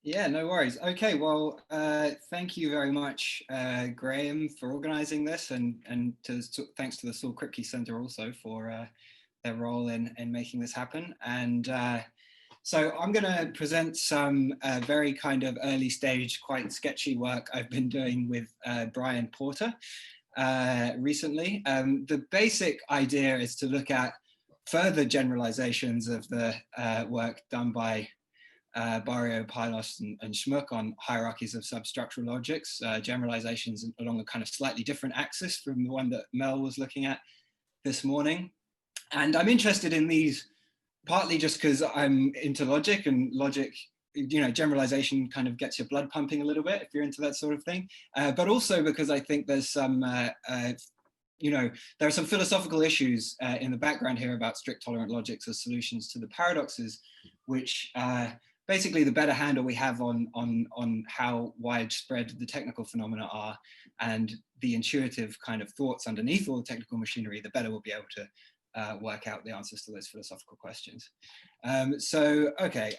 Yeah, no worries. Okay, well, thank you very much, Graham, for organizing this, and thanks to the Saul Kripke Center also for their role in making this happen. And so I'm going to present some very kind of early stage, quite sketchy work I've been doing with Brian Porter recently. The basic idea is to look at further generalizations of the work done by Barrio, Pylos, and Schmuck on hierarchies of substructural logics, generalizations along a kind of slightly different axis from the one that Mel was looking at this morning. And I'm interested in these partly just because I'm into logic, and logic, you know, generalization kind of gets your blood pumping a little bit if you're into that sort of thing, but also because I think there's some you know, there are some philosophical issues in the background here about strict tolerant logics as solutions to the paradoxes, which basically the better handle we have on how widespread the technical phenomena are and the intuitive kind of thoughts underneath all the technical machinery, the better we'll be able to work out the answers to those philosophical questions. So, okay,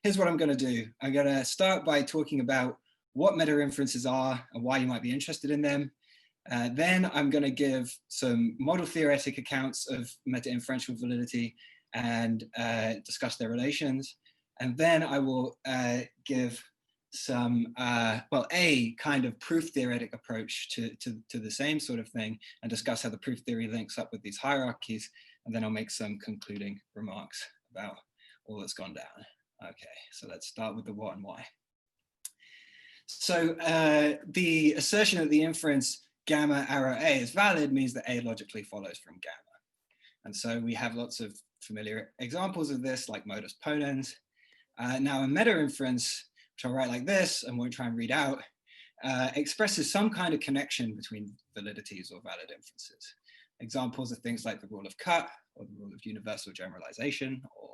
here's what I'm gonna do. I'm gonna start by talking about what meta-inferences are and why you might be interested in them. Then I'm gonna give some model theoretic accounts of meta-inferential validity and discuss their relations. And then I will give some, well, a kind of proof theoretic approach to the same sort of thing and discuss how the proof theory links up with these hierarchies. And then I'll make some concluding remarks about all that's gone down. Okay, so let's start with the what and why. So the assertion that the inference gamma arrow A is valid means that A logically follows from gamma. And so we have lots of familiar examples of this, like modus ponens. Now a meta-inference, which I'll write like this and won't try and read out, expresses some kind of connection between validities or valid inferences. Examples are things like the rule of cut, or the rule of universal generalization, or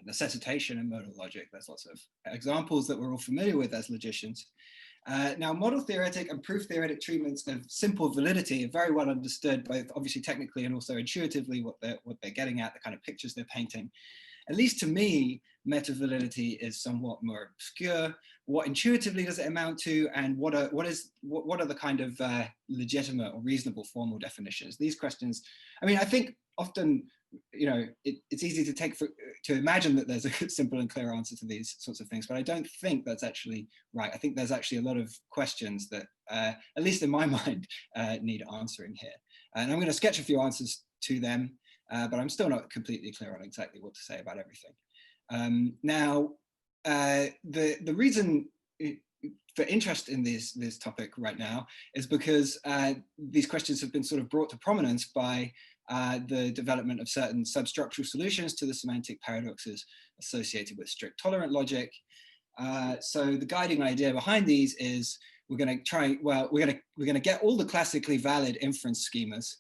necessitation in modal logic. There's lots of examples that we're all familiar with as logicians. Now, model theoretic and proof theoretic treatments of simple validity are very well understood, both obviously technically and also intuitively what they're getting at, the kind of pictures they're painting. At least to me, meta-validity is somewhat more obscure. What intuitively does it amount to, and what are the kind of legitimate or reasonable formal definitions? These questions, I mean, I think often, you know, it's easy to imagine that there's a simple and clear answer to these sorts of things, but I don't think that's actually right. I think there's actually a lot of questions that, at least in my mind, need answering here. And I'm going to sketch a few answers to them, but I'm still not completely clear on exactly what to say about everything. Now, the reason for interest in this topic right now is because these questions have been sort of brought to prominence by the development of certain substructural solutions to the semantic paradoxes associated with strict tolerant logic. So the guiding idea behind these is we're going to get all the classically valid inference schemas,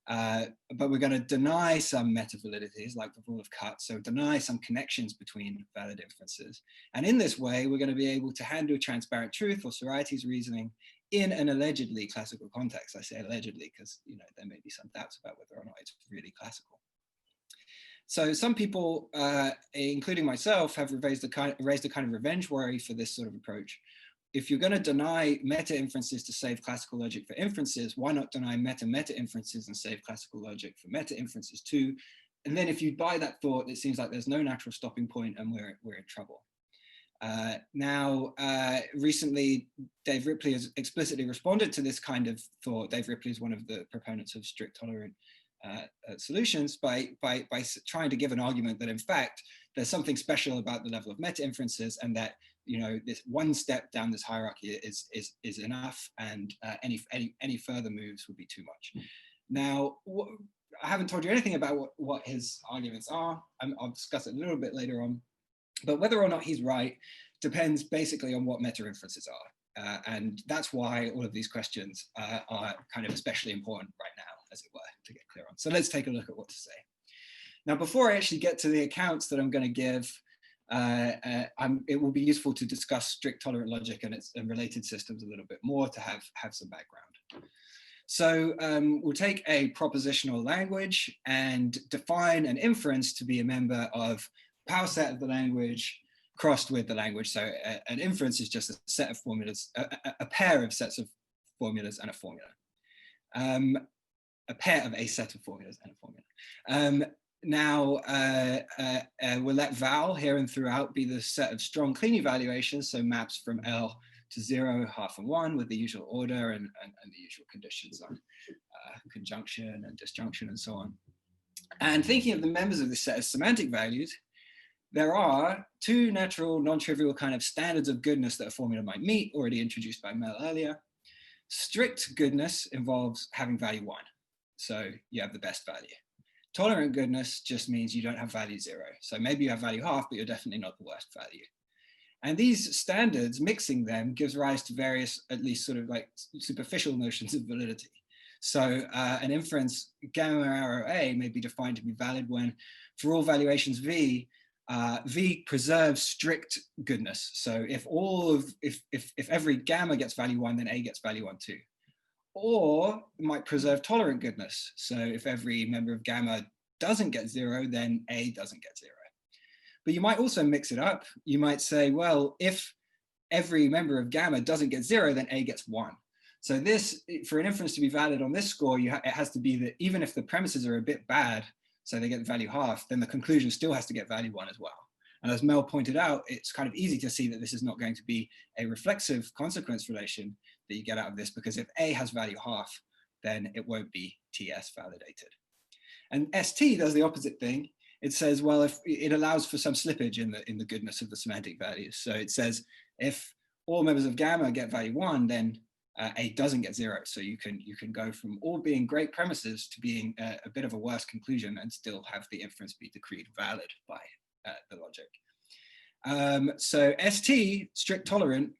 but we're going to deny some meta-validities like the rule of cut, so deny some connections between valid inferences. And in this way, we're going to be able to handle transparent truth or Sorites reasoning in an allegedly classical context. I say allegedly because, you know, there may be some doubts about whether or not it's really classical. So some people, including myself, have raised a kind of revenge worry for this sort of approach. If you're going to deny meta-inferences to save classical logic for inferences, why not deny meta-inferences and save classical logic for meta-inferences too? And then if you buy that thought, it seems like there's no natural stopping point and we're in trouble. Recently, Dave Ripley has explicitly responded to this kind of thought. Dave Ripley is one of the proponents of strict tolerant solutions by trying to give an argument that in fact there's something special about the level of meta-inferences, and that, you know, this one step down this hierarchy is enough, and any further moves would be too much. Now, I haven't told you anything about what his arguments are. I'll discuss it a little bit later on, but whether or not he's right depends basically on what meta-inferences are. And that's why all of these questions are kind of especially important right now, as it were, to get clear on. So let's take a look at what to say. Now, before I actually get to the accounts that I'm going to give, it will be useful to discuss strict tolerant logic and related systems a little bit more to have some background. So we'll take a propositional language and define an inference to be a member of the power set of the language crossed with the language. So an inference is just a set of formulas, a pair of sets of formulas and a formula. A pair of a set of formulas and a formula. Now, we'll let val here and throughout be the set of strong clean evaluations, so maps from L to 0, half, and 1 with the usual order and the usual conditions on conjunction and disjunction and so on. And thinking of the members of this set as semantic values, there are two natural, non-trivial kind of standards of goodness that a formula might meet, already introduced by Mel earlier. Strict goodness involves having value 1. So you have the best value. Tolerant goodness just means you don't have value 0. So maybe you have value half, but you're definitely not the worst value. And these standards, mixing them, gives rise to various, at least sort of like superficial notions of validity. So an inference gamma arrow A may be defined to be valid when, for all valuations V, V preserves strict goodness. So if every gamma gets value 1, then A gets value 1 too. Or it might preserve tolerant goodness. So if every member of gamma doesn't get 0, then A doesn't get 0. But you might also mix it up. You might say, well, if every member of gamma doesn't get 0, then A gets 1. So this, for an inference to be valid on this score, it has to be that even if the premises are a bit bad, so they get value half, then the conclusion still has to get value 1 as well. And as Mel pointed out, it's kind of easy to see that this is not going to be a reflexive consequence relation that you get out of this, because if A has value half, then it won't be TS validated. And ST does the opposite thing. It says, well, if it allows for some slippage in the goodness of the semantic values. So it says, if all members of gamma get value 1, then A doesn't get 0. So you can go from all being great premises to being a bit of a worse conclusion and still have the inference be decreed valid by the logic. So ST, strict tolerant,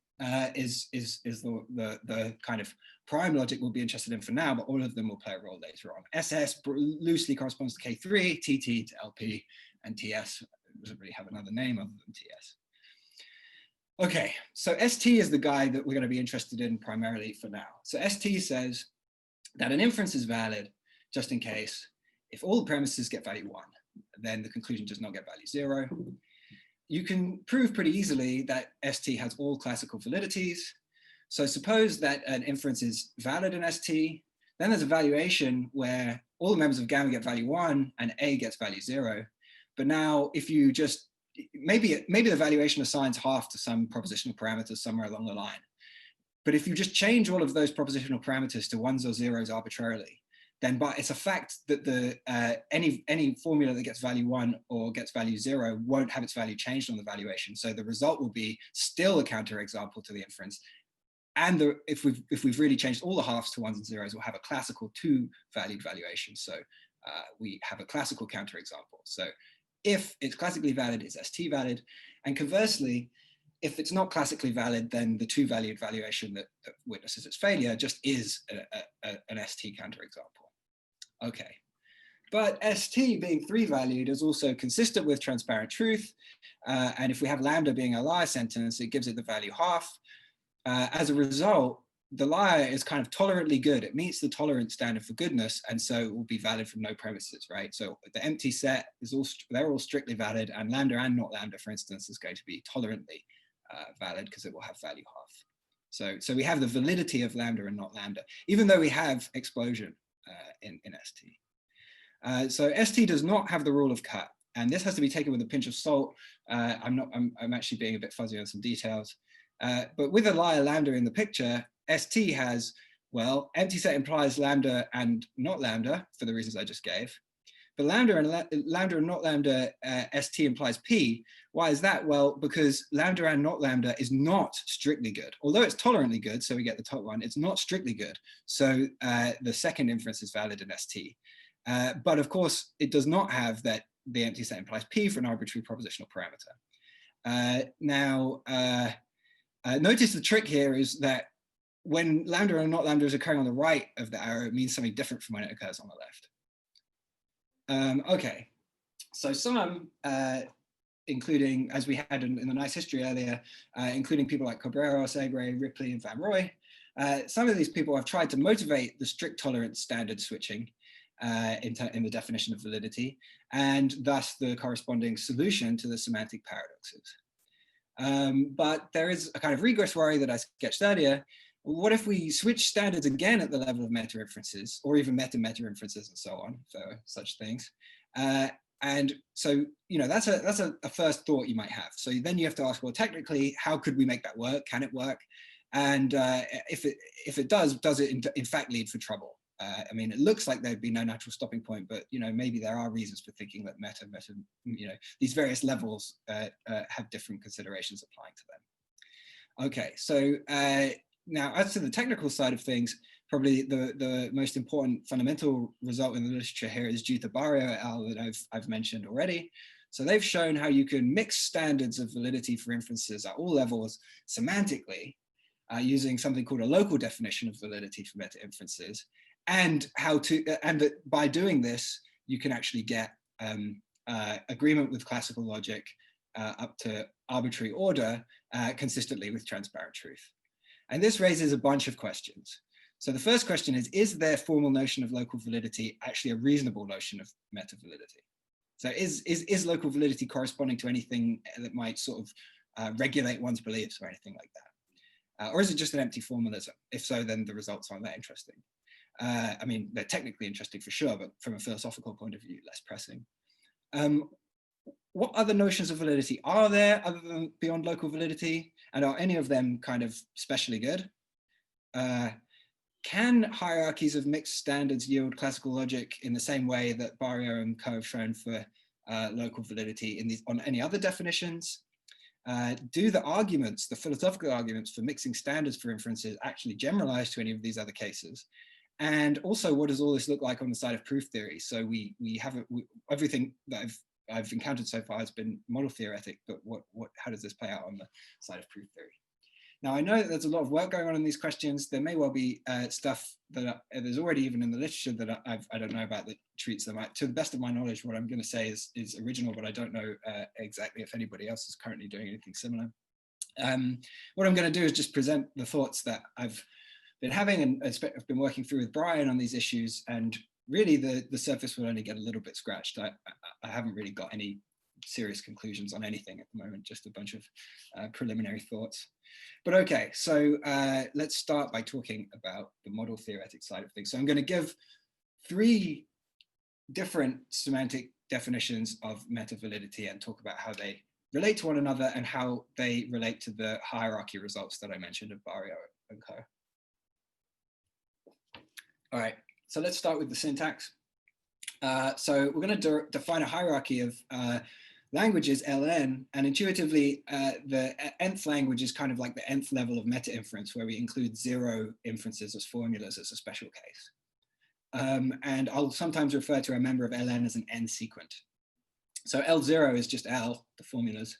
is the kind of prime logic we'll be interested in for now, but all of them will play a role later on. SS loosely corresponds to K3, TT to LP, and TS doesn't really have another name other than TS. Okay, so ST is the guy that we're going to be interested in primarily for now. So ST says that an inference is valid just in case if all the premises get value 1, then the conclusion does not get value 0. You can prove pretty easily that ST has all classical validities. So suppose that an inference is valid in ST, then there's a valuation where all the members of gamma get value 1 and A gets value 0. But now if you just, maybe the valuation assigns half to some propositional parameters somewhere along the line. But if you just change all of those propositional parameters to 1s or 0s arbitrarily, then it's a fact that the any formula that gets value 1 or gets value 0 won't have its value changed on the valuation. So the result will be still a counterexample to the inference. And if we've really changed all the halves to 1s and 0s, we'll have a classical 2-valued valuation. So we have a classical counterexample. So if it's classically valid, it's ST valid. And conversely, if it's not classically valid, then the 2-valued valuation that witnesses its failure just is an ST counterexample. Okay, but ST being 3-valued is also consistent with transparent truth. And if we have lambda being a liar sentence, it gives it the value half. As a result, the liar is kind of tolerantly good. It meets the tolerant standard for goodness, and so it will be valid from no premises, right? So the empty set is they're all strictly valid, and lambda and not lambda, for instance, is going to be tolerantly valid because it will have value half. So we have the validity of lambda and not lambda, even though we have explosion in ST. So ST does not have the rule of cut, and this has to be taken with a pinch of salt. I'm actually being a bit fuzzy on some details. But with a liar lambda in the picture, ST has, well, empty set implies lambda and not lambda for the reasons I just gave. But lambda and not lambda, ST implies P. Why is that? Well, because lambda and not lambda is not strictly good. Although it's tolerantly good, so we get the top one, it's not strictly good. So the second inference is valid in ST. But of course, it does not have that the empty set implies P for an arbitrary propositional parameter. Notice the trick here is that when lambda and not lambda is occurring on the right of the arrow, it means something different from when it occurs on the left. Okay, so some, including, as we had in the nice history earlier, including people like Cabrera, Segre, Ripley, and Van Roy, some of these people have tried to motivate the strict tolerance standard switching in the definition of validity, and thus the corresponding solution to the semantic paradoxes. But there is a kind of regress worry that I sketched earlier. What if we switch standards again at the level of meta-inferences, or even meta-inferences and so on, for such things? And so, that's a first thought you might have. So then you have to ask, well, technically, how could we make that work? Can it work? And if it does it in fact lead for trouble? I mean, it looks like there'd be no natural stopping point, but maybe there are reasons for thinking that meta, these various levels have different considerations applying to them. Okay, so now as to the technical side of things, probably the most important fundamental result in the literature here is due to Barrio et al. That I've mentioned already. So they've shown how you can mix standards of validity for inferences at all levels semantically, using something called a local definition of validity for meta inferences, and that by doing this, you can actually get agreement with classical logic up to arbitrary order consistently with transparent truth. And this raises a bunch of questions. So the first question is there formal notion of local validity actually a reasonable notion of meta validity? So is local validity corresponding to anything that might sort of regulate one's beliefs or anything like that? Or is it just an empty formalism? If so, then the results aren't that interesting. I mean, they're technically interesting for sure, but from a philosophical point of view, less pressing. What other notions of validity are there other than beyond local validity? And are any of them kind of specially good? Can hierarchies of mixed standards yield classical logic in the same way that Barrio and co have shown for local validity on any other definitions? Do the philosophical arguments for mixing standards for inferences actually generalize to any of these other cases? And also, what does all this look like on the side of proof theory? So everything that I've encountered so far has been model theoretic, but how does this play out on the side of proof theory? Now, I know that there's a lot of work going on in these questions. There may well be stuff that there's already even in the literature that I don't know about that treats them. To the best of my knowledge, what I'm going to say is original, but I don't know exactly if anybody else is currently doing anything similar. What I'm going to do is just present the thoughts that I've been having and I've been working through with Brian on these issues, and really the surface will only get a little bit scratched. I haven't really got any serious conclusions on anything at the moment, just a bunch of preliminary thoughts. But okay, so let's start by talking about the model theoretic side of things. So I'm going to give 3 different semantic definitions of meta validity and talk about how they relate to one another and how they relate to the hierarchy results that I mentioned of Barrio and co. All right, so let's start with the syntax. So we're going to define a hierarchy of languages, LN, and intuitively, the nth language is kind of like the nth level of meta-inference, where we include 0 inferences as formulas as a special case. And I'll sometimes refer to a member of LN as an n-sequent. So L0 is just L, the formulas,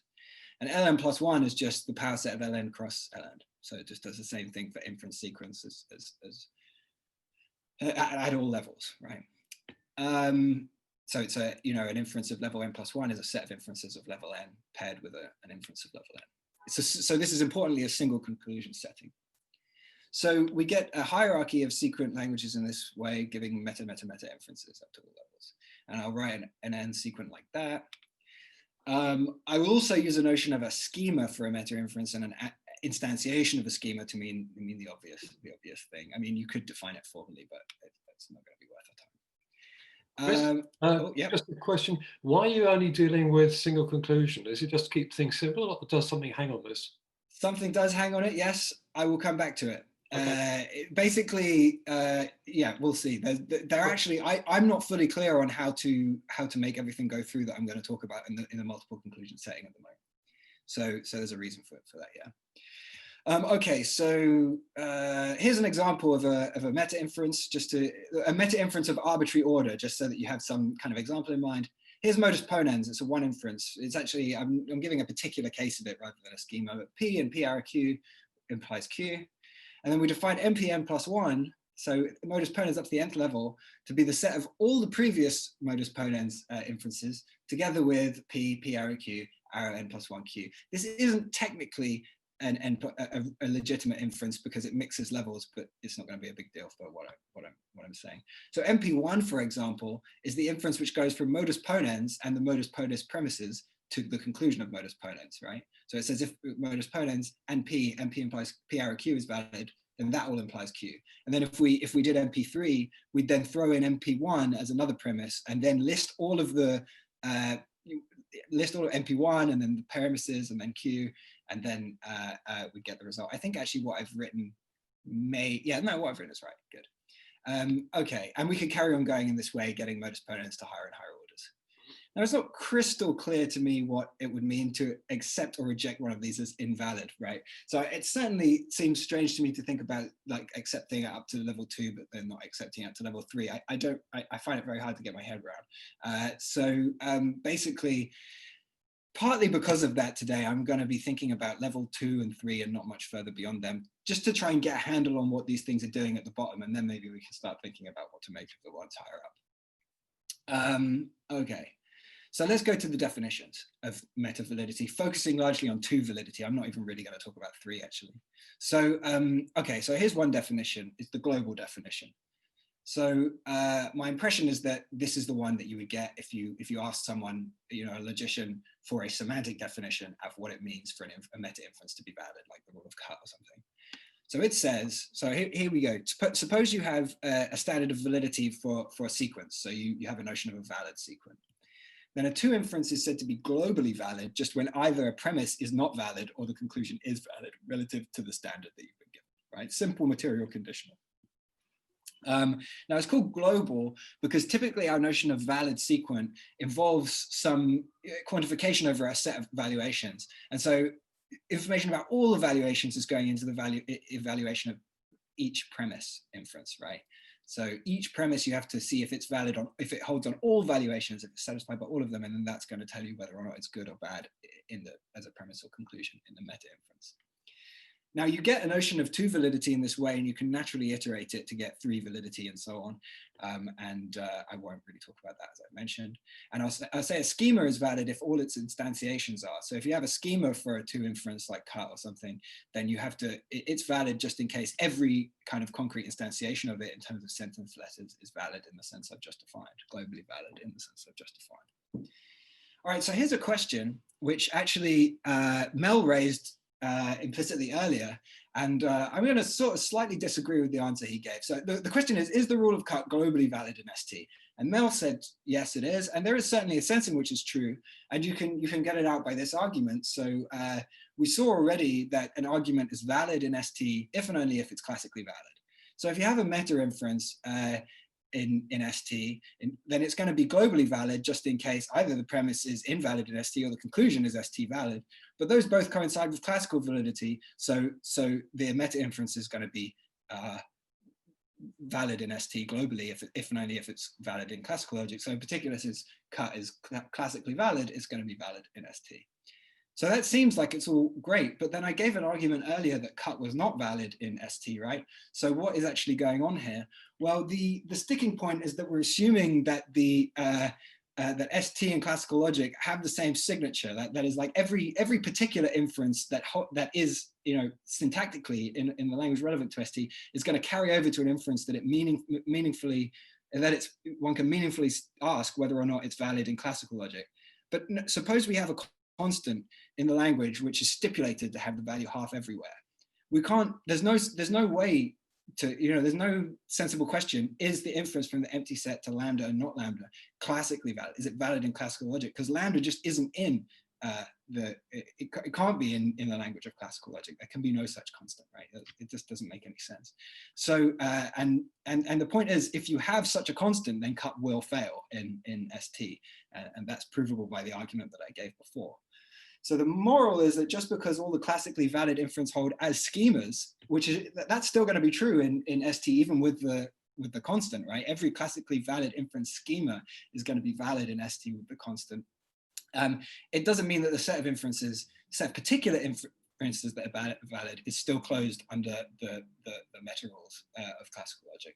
and Ln plus 1 is just the power set of Ln cross Ln. So it just does the same thing for inference sequence as at all levels, right? So it's an inference of level n plus 1 is a set of inferences of level n paired with an inference of level n. So this is importantly a single conclusion setting. So we get a hierarchy of sequent languages in this way, giving meta inferences up to all levels. And I'll write an n sequent like that. I will also use a notion of a schema for a meta inference and an instantiation of a schema to mean the obvious thing. I mean, you could define it formally, but it's not going to be worth our time. Yeah. Just a question, why are you only dealing with single conclusion? Is it just to keep things simple, or does something hang on this? Something does hang on it, yes. I will come back to it. Okay. Basically, yeah, we'll see. They're actually, I'm not fully clear on how to make everything go through that I'm going to talk about in the multiple conclusion setting at the moment. So there's a reason for that, yeah. Okay, so here's an example of a meta inference, a meta inference of arbitrary order, just so that you have some kind of example in mind. Here's modus ponens. It's a 1 inference. It's actually, I'm giving a particular case of it rather than a schema, but P and PRQ implies Q. And then we define NPN plus 1, so modus ponens up to the nth level, to be the set of all the previous modus ponens inferences together with P, P arrow Q, arrow n plus 1 Q. This isn't technically a legitimate inference because it mixes levels, but it's not going to be a big deal for what I'm saying. So MP1, for example, is the inference which goes from modus ponens and the modus ponens premises to the conclusion of modus ponens, right? So it says if modus ponens and P implies P arrow Q is valid, then that all implies Q. And then if we did MP3, we'd then throw in MP1 as another premise, and then list all of MP1 and then the premises and then Q, and then we get the result. I think actually what I've written what I've written is right, good. Okay, and we could carry on going in this way, getting modus ponens to higher and higher orders. Now, it's not crystal clear to me what it would mean to accept or reject one of these as invalid, right? So it certainly seems strange to me to think about like accepting it up to level 2, but then not accepting it to level 3. I find it very hard to get my head around. Basically, partly because of that today, I'm going to be thinking about level 2 and 3 and not much further beyond them, just to try and get a handle on what these things are doing at the bottom, and then maybe we can start thinking about what to make of the ones higher up. Okay. So let's go to the definitions of meta-validity, focusing largely on 2 validity. I'm not even really going to talk about 3 actually. So, okay, so here's one definition, it's the global definition. So my impression is that this is the one that you would get if you ask someone, a logician, for a semantic definition of what it means for a meta-inference to be valid, like the rule of cut or something. So it says, so here we go. Suppose you have a standard of validity for a sequence. So you have a notion of a valid sequence. Then a 2 inference is said to be globally valid just when either a premise is not valid or the conclusion is valid relative to the standard that you've been given, right? Simple material conditional. Now it's called global because typically our notion of valid sequence involves some quantification over a set of evaluations. And so information about all evaluations is going into the evaluation of each premise inference, right? So each premise you have to see if it's valid if it holds on all valuations, if it's satisfied by all of them, and then that's going to tell you whether or not it's good or bad as a premise or conclusion in the meta inference. Now you get a notion of 2 validity in this way, and you can naturally iterate it to get 3 validity and so on. I won't really talk about that, as I mentioned. And I'll say a schema is valid if all its instantiations are. So if you have a schema for a 2 inference like cut or something, then you have to, it's valid just in case every kind of concrete instantiation of it in terms of sentence letters is valid in the sense I've just defined, globally valid in the sense I've just defined. All right, so here's a question which actually Mel raised implicitly earlier, and I'm going to sort of slightly disagree with the answer he gave. So the question is the rule of cut globally valid in ST? And Mel said, yes, it is. And there is certainly a sense in which it's true. And you can get it out by this argument. So we saw already that an argument is valid in ST if and only if it's classically valid. So if you have a meta inference in ST, then it's going to be globally valid just in case either the premise is invalid in ST or the conclusion is ST valid. But those both coincide with classical validity. So the meta inference is going to be valid in ST globally if and only if it's valid in classical logic. So in particular, since cut is classically valid, it's going to be valid in ST. So that seems like it's all great, but then I gave an argument earlier that cut was not valid in ST, right? So what is actually going on here? Well, the sticking point is that we're assuming that that ST and classical logic have the same signature. That is like every particular inference that is syntactically in the language relevant to ST is going to carry over to an inference that one can meaningfully ask whether or not it's valid in classical logic. But suppose we have a constant in the language which is stipulated to have the value half everywhere. We can't. There's no way to, there's no sensible question, is the inference from the empty set to lambda and not lambda classically valid? Is it valid in classical logic? Because lambda just isn't in it can't be in the language of classical logic. There can be no such constant, right? It just doesn't make any sense. So and the point is, if you have such a constant, then cut will fail in ST, and that's provable by the argument that I gave before. So the moral is that just because all the classically valid inference hold as schemas, that's still going to be true in ST, even with the constant, right? Every classically valid inference schema is going to be valid in ST with the constant. It doesn't mean that the set of particular inferences that are valid is still closed under the meta rules of classical logic.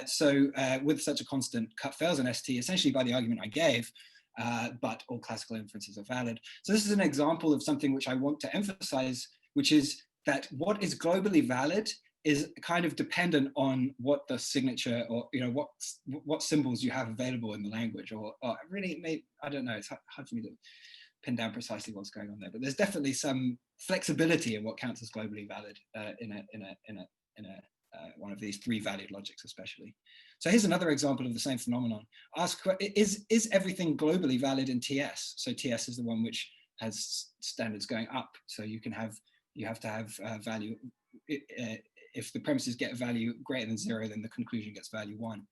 So with such a constant, cut fails in ST essentially by the argument I gave. But all classical inferences are valid. So this is an example of something which I want to emphasize, which is that what is globally valid is kind of dependent on what the signature or what symbols you have available in the language, or really I don't know, it's hard for me to pin down precisely what's going on there, but there's definitely some flexibility in what counts as globally valid in one of these three valued logics, especially. So here's another example of the same phenomenon. Ask, is everything globally valid in TS? So TS is the one which has standards going up. So you have to have value. If the premises get a value greater than 0, then the conclusion gets value 1.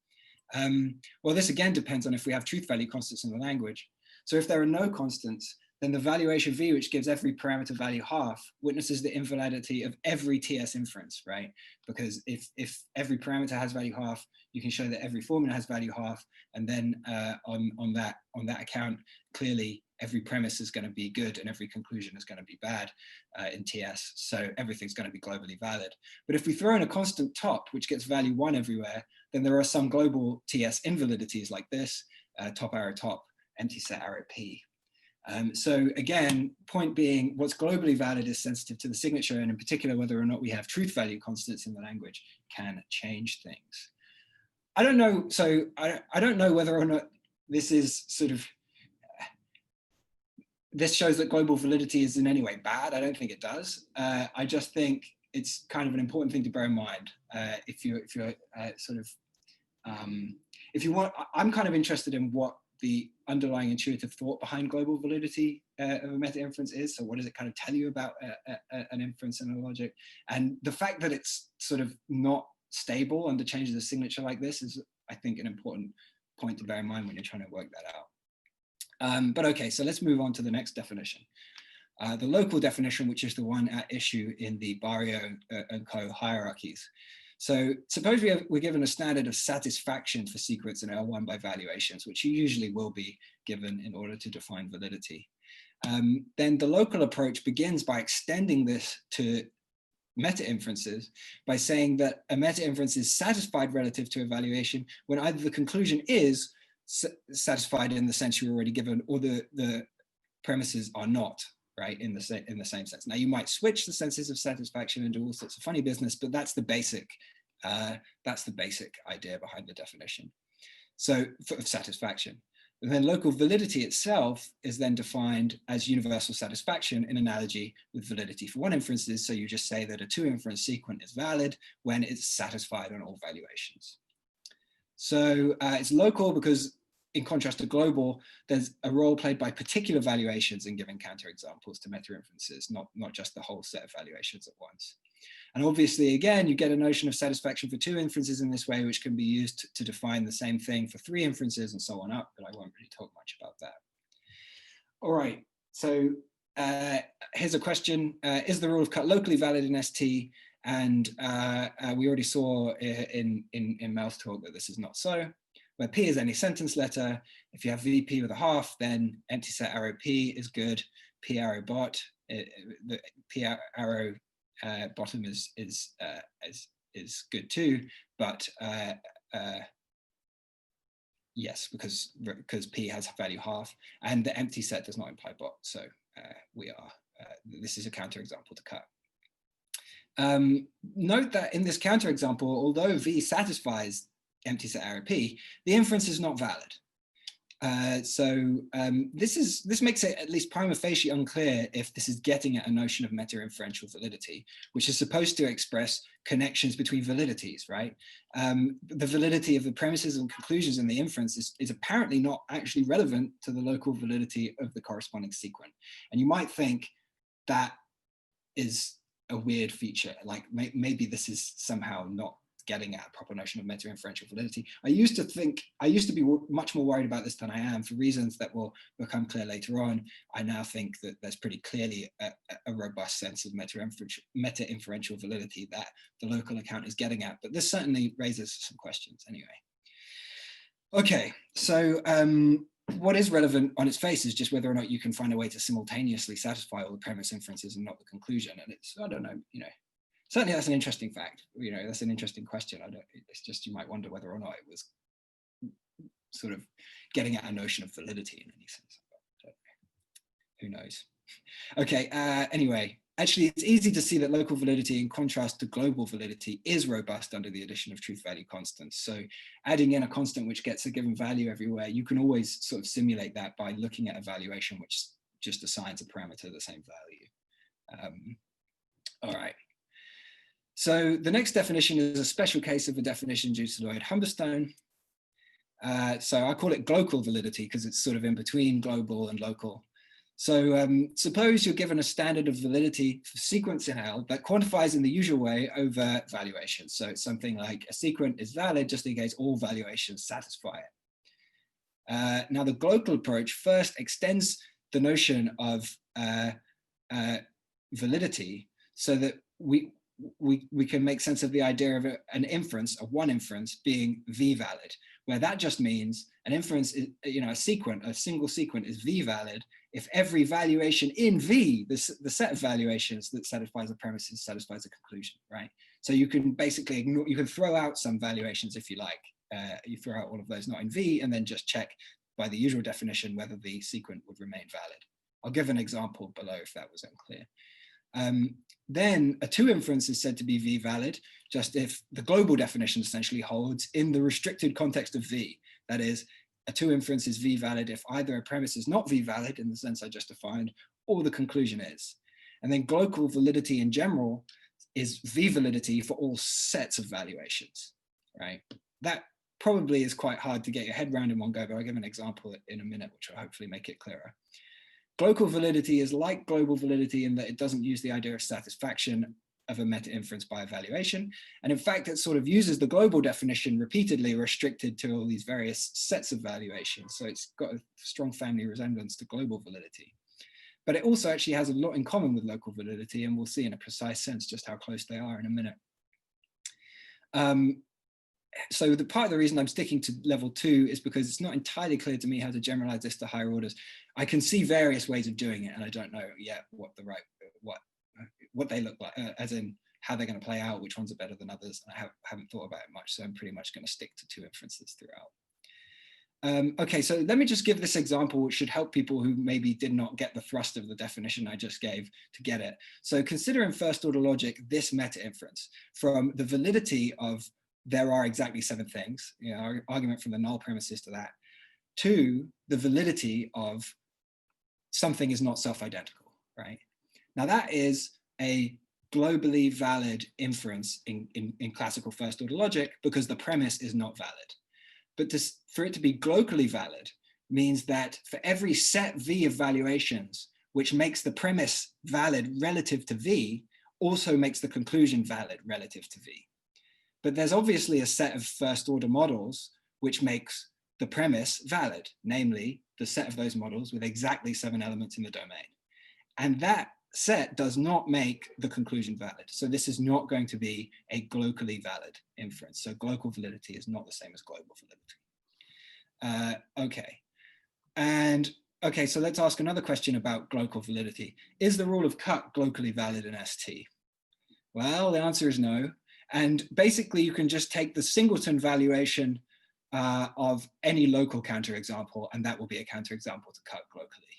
Well, this again depends on if we have truth value constants in the language. So if there are no constants, then the valuation V, which gives every parameter value half, witnesses the invalidity of every TS inference, right? Because if every parameter has value half, you can show that every formula has value half, and then on that account, clearly every premise is going to be good and every conclusion is going to be bad in TS. So everything's going to be globally valid. But if we throw in a constant top, which gets value 1 everywhere, then there are some global TS invalidities like this, top arrow top, empty set arrow P. So again, point being, what's globally valid is sensitive to the signature, and in particular, whether or not we have truth value constants in the language can change things. I don't know, so I don't know whether or not this is sort of, this shows that global validity is in any way bad. I don't think it does. I just think it's kind of an important thing to bear in mind if you're sort of, if you want, I'm kind of interested in what the underlying intuitive thought behind global validity of a meta-inference is. So what does it kind of tell you about an inference in a logic? And the fact that it's sort of not stable under changes of signature like this is, I think, an important point to bear in mind when you're trying to work that out. But okay, so let's move on to the next definition. The local definition, which is the one at issue in the Barrio and Co. hierarchies. So suppose we're given a standard of satisfaction for sequence in L1 by valuations, which you usually will be given in order to define validity. Then the local approach begins by extending this to meta-inferences by saying that a meta-inference is satisfied relative to evaluation when either the conclusion is satisfied in the sense you were already given, or the premises are not, right, in the same sense. Now you might switch the senses of satisfaction and do all sorts of funny business, but that's the basic idea behind the definition. So of satisfaction. And then local validity itself is then defined as universal satisfaction in analogy with validity for one inferences. So you just say that a 2-inference sequence is valid when it's satisfied on all valuations. So it's local because, in contrast to global, there's a role played by particular valuations in giving counterexamples to meta-inferences, not just the whole set of valuations at once. And obviously, again, you get a notion of satisfaction for 2 inferences in this way, which can be used to define the same thing for 3 inferences and so on up, but I won't really talk much about that. All right, so here's a question. Is the rule of cut locally valid in ST? And we already saw in Mel's talk that this is not so. Where P is any sentence letter, if you have VP with a half, then empty set arrow P is good. P arrow bot, the P arrow bottom is good too, but yes, because P has value half, and the empty set does not imply bot, so this is a counterexample to cut. Note that in this counterexample, although V satisfies empty set arrow P, the inference is not valid. This makes it at least prima facie unclear if this is getting at a notion of meta-inferential validity, which is supposed to express connections between validities, right? The validity of the premises and conclusions in the inference is apparently not actually relevant to the local validity of the corresponding sequence. And you might think that is a weird feature, like maybe this is somehow not getting at a proper notion of meta-inferential validity. I used to be much more worried about this than I am, for reasons that will become clear later on. I now think that there's pretty clearly a robust sense of meta-inferential validity that the local account is getting at, but this certainly raises some questions anyway. Okay, so what is relevant on its face is just whether or not you can find a way to simultaneously satisfy all the premise inferences and not the conclusion. And it's, I don't know, certainly that's an interesting fact. That's an interesting question. It's just, you might wonder whether or not it was sort of getting at a notion of validity in any sense. But who knows? Okay, anyway, actually it's easy to see that local validity in contrast to global validity is robust under the addition of truth value constants. So adding in a constant which gets a given value everywhere, you can always sort of simulate that by looking at a valuation which just assigns a parameter the same value. All right. So the next definition is a special case of a definition due to Lloyd-Humberstone. So I call it global validity because it's sort of in between global and local. So suppose you're given a standard of validity for sequence in L that quantifies in the usual way over valuations. So it's something like a sequence is valid just in case all valuations satisfy it. Now the global approach first extends the notion of validity so that we can make sense of the idea of an inference, of one inference being V valid, where that just means an inference is, a single sequence is V valid if every valuation in V, the set of valuations that satisfies the premises satisfies a conclusion, right? So you can basically ignore, you can throw out some valuations if you like. You throw out all of those not in V and then just check by the usual definition whether the sequence would remain valid. I'll give an example below if that was unclear. Then a two inference is said to be V valid, just if the global definition essentially holds in the restricted context of V. That is, a two inference is V valid if either a premise is not V valid in the sense I just defined, or the conclusion is. And then global validity in general is V validity for all sets of valuations, right? That probably is quite hard to get your head around in one go, but I'll give an example in a minute, which will hopefully make it clearer. Global validity is like global validity in that it doesn't use the idea of satisfaction of a meta-inference by evaluation. And in fact, it sort of uses the global definition repeatedly restricted to all these various sets of valuations. So it's got a strong family resemblance to global validity. But it also actually has a lot in common with local validity, and we'll see in a precise sense just how close they are in a minute. So the part of the reason I'm sticking to level 2 is because it's not entirely clear to me how to generalize this to higher orders. I can see various ways of doing it, and I don't know yet what they look like, as in how they're going to play out, which ones are better than others. I haven't thought about it much, so I'm pretty much going to stick to 2 inferences throughout. Okay, so let me just give this example, which should help people who maybe did not get the thrust of the definition I just gave to get it. So consider in first order logic this meta-inference from the validity of there are exactly 7 things, argument from the null premises to that, to the validity of something is not self-identical, right? Now that is a globally valid inference in classical first order logic because the premise is not valid. But for it to be globally valid means that for every set V of valuations, which makes the premise valid relative to V, also makes the conclusion valid relative to V. But there's obviously a set of first order models which makes the premise valid, namely the set of those models with exactly 7 elements in the domain. And that set does not make the conclusion valid. So this is not going to be a globally valid inference. So global validity is not the same as global validity. Okay, so let's ask another question about global validity. Is the rule of cut globally valid in ST? Well, the answer is no. And basically you can just take the singleton valuation of any local counterexample, and that will be a counterexample to cut globally.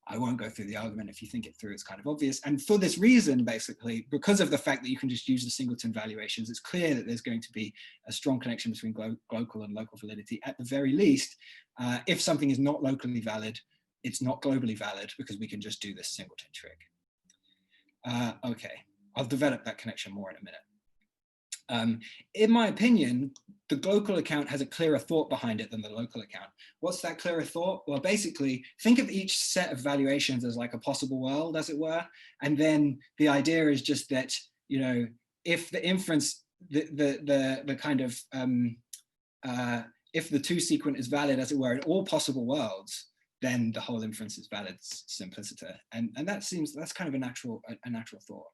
I won't go through the argument. If you think it through, it's kind of obvious. And for this reason, basically, because of the fact that you can just use the singleton valuations, it's clear that there's going to be a strong connection between global and local validity. At the very least, if something is not locally valid, it's not globally valid because we can just do this singleton trick. Okay, I'll develop that connection more in a minute. In my opinion, the global account has a clearer thought behind it than the local account. What's that clearer thought? Well, basically, think of each set of valuations as like a possible world, as it were. And then the idea is just that, if the inference, if the 2 sequence is valid, as it were, in all possible worlds, then the whole inference is valid simpliciter. And that's kind of a natural thought.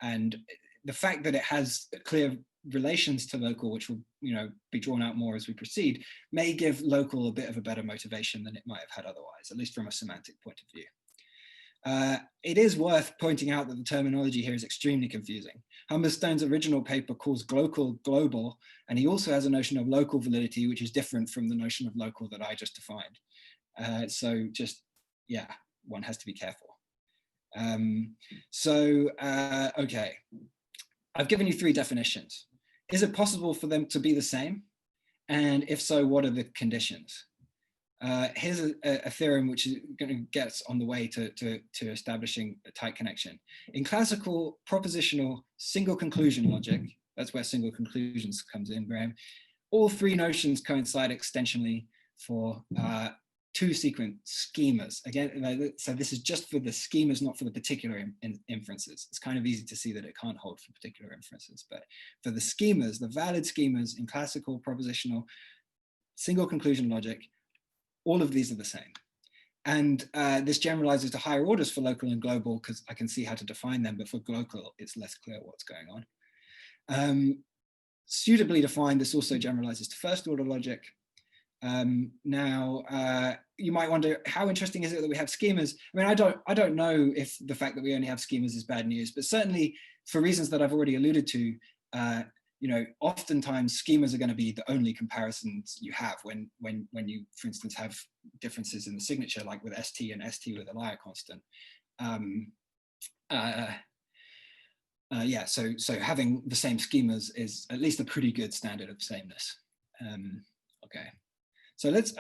And the fact that it has clear relations to local, which will be drawn out more as we proceed, may give local a bit of a better motivation than it might have had otherwise, at least from a semantic point of view. It is worth pointing out that the terminology here is extremely confusing. Humberstone's original paper calls global, and he also has a notion of local validity, which is different from the notion of local that I just defined. So just, yeah, one has to be careful. Okay, I've given you 3 definitions. Is it possible for them to be the same? And if so, what are the conditions? here's a theorem which is going to get us on the way to establishing a tight connection. In classical propositional single conclusion logic, that's where single conclusions comes in, Graham, all three notions coincide extensionally for two sequence schemas. Again, so this is just for the schemas, not for the particular inferences. It's kind of easy to see that it can't hold for particular inferences, but for the schemas, the valid schemas in classical propositional single conclusion logic, all of these are the same. And this generalizes to higher orders for local and global, because I can see how to define them, but for global, it's less clear what's going on. Suitably defined, this also generalizes to first order logic. Now, you might wonder, how interesting is it that we have schemas? I mean, I don't know if the fact that we only have schemas is bad news, but certainly for reasons that I've already alluded to, you know, oftentimes schemas are going to be the only comparisons you have when you, for instance, have differences in the signature, like with ST and ST with a Liar constant. Yeah, so having the same schemas is at least a pretty good standard of sameness. Okay, so let's,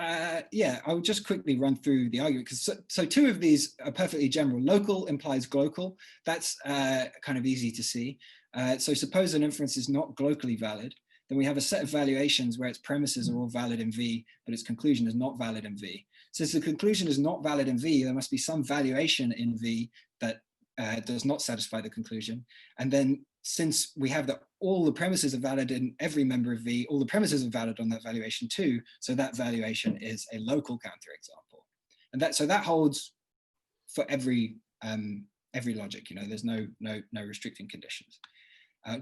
yeah, I'll just quickly run through the argument, because so two of these are perfectly general. Local implies global. That's kind of easy to see. So suppose an inference is not globally valid, then we have a set of valuations where its premises are all valid in V, but its conclusion is not valid in V. Since the conclusion is not valid in V, there must be some valuation in V that does not satisfy the conclusion. And then since we have that all the premises are valid in every member of V, all the premises are valid on that valuation too. So that valuation is a local counterexample. And so that holds for every logic, you know, there's no restricting conditions.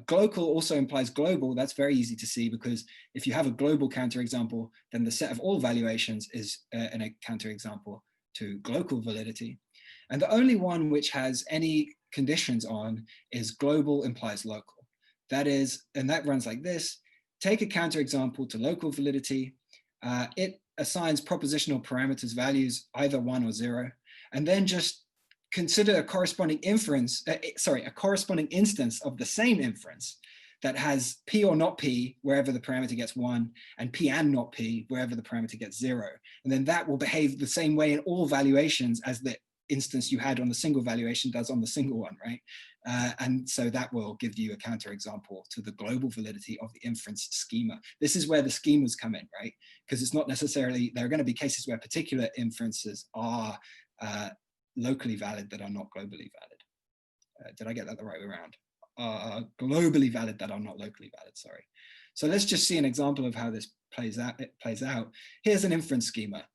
Global also implies global. That's very easy to see, because if you have a global counterexample, then the set of all valuations is a counterexample to global validity. And the only one which has any conditions on is global implies local. That is, and that runs like this: take a counterexample to local validity. It assigns propositional parameters values, either 1 or 0, and then just consider a corresponding inference, a corresponding instance of the same inference that has P or not P wherever the parameter gets 1, and P and not P wherever the parameter gets 0. And then that will behave the same way in all valuations as the instance you had on the single valuation does on the single one, right? And so that will give you a counterexample to the global validity of the inference schema. This is where the schemas come in, right? Because it's not necessarily, there are going to be cases where particular inferences are locally valid that are not globally valid. Did I get that the right way around? Globally valid that are not locally valid, sorry. So let's just see an example of how this plays out. Here's an inference schema.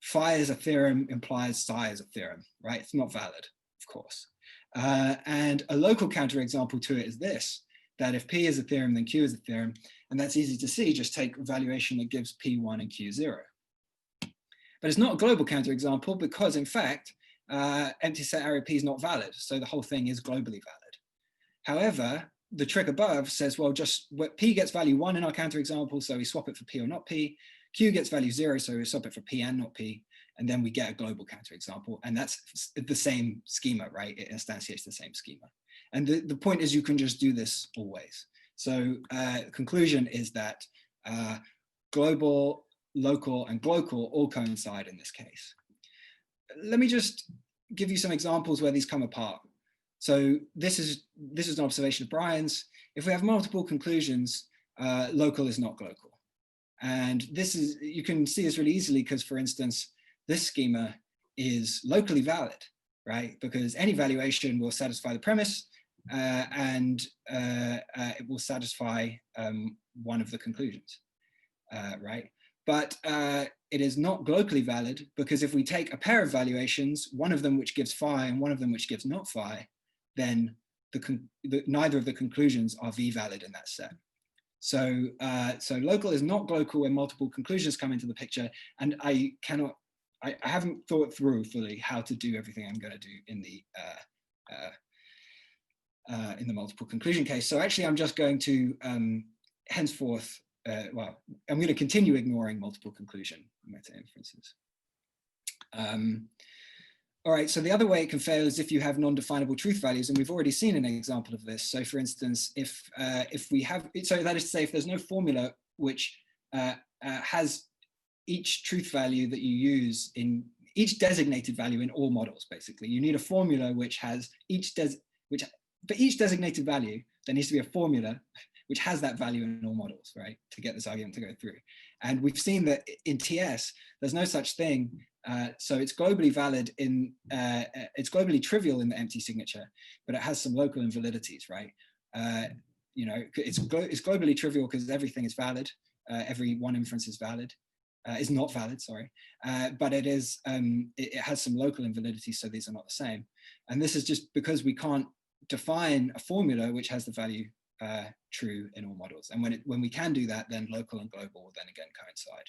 Phi is a theorem implies psi is a theorem, right? It's not valid, of course. And a local counterexample to it is this, that if P is a theorem, then Q is a theorem. And that's easy to see, just take a valuation that gives P1 and Q0. But it's not a global counterexample because, in fact, empty set array P is not valid. So the whole thing is globally valid. However, the trick above says, well, just P gets value 1 in our counterexample, so we swap it for P or not P. Q gets value 0, so we swap it for P and not P. And then we get a global counterexample. And that's the same schema, right? It instantiates the same schema. And the point is you can just do this always. So conclusion is that global, local, and global all coincide in this case. Let me just give you some examples where these come apart. So this is an observation of Brian's. If we have multiple conclusions, local is not global. And this is, you can see this really easily because, for instance, this schema is locally valid, right? Because any valuation will satisfy the premise and it will satisfy one of the conclusions, right? But it is not globally valid because if we take a pair of valuations, one of them which gives phi and one of them which gives not phi, then neither of the conclusions are V-valid in that set. So, so local is not global when multiple conclusions come into the picture, and I haven't thought through fully how to do everything I'm going to do in the multiple conclusion case. So actually, I'm just going to henceforth, well, I'm going to continue ignoring multiple conclusion meta inferences. All right, so the other way it can fail is if you have non-definable truth values, and we've already seen an example of this. So for instance, if we have, so that is to say, if there's no formula which has each truth value that you use in each designated value in all models, basically. You need a formula which has for each designated value, there needs to be a formula which has that value in all models, right, to get this argument to go through. And we've seen that in TS, there's no such thing. So it's globally valid in, it's globally trivial in the empty signature, but it has some local invalidities, right? You know, it's globally trivial because everything is valid. Every one inference is valid. Is not valid, sorry, but it is. It has some local invalidity, so these are not the same. And this is just because we can't define a formula which has the value true in all models. And when we can do that, then local and global will then again coincide.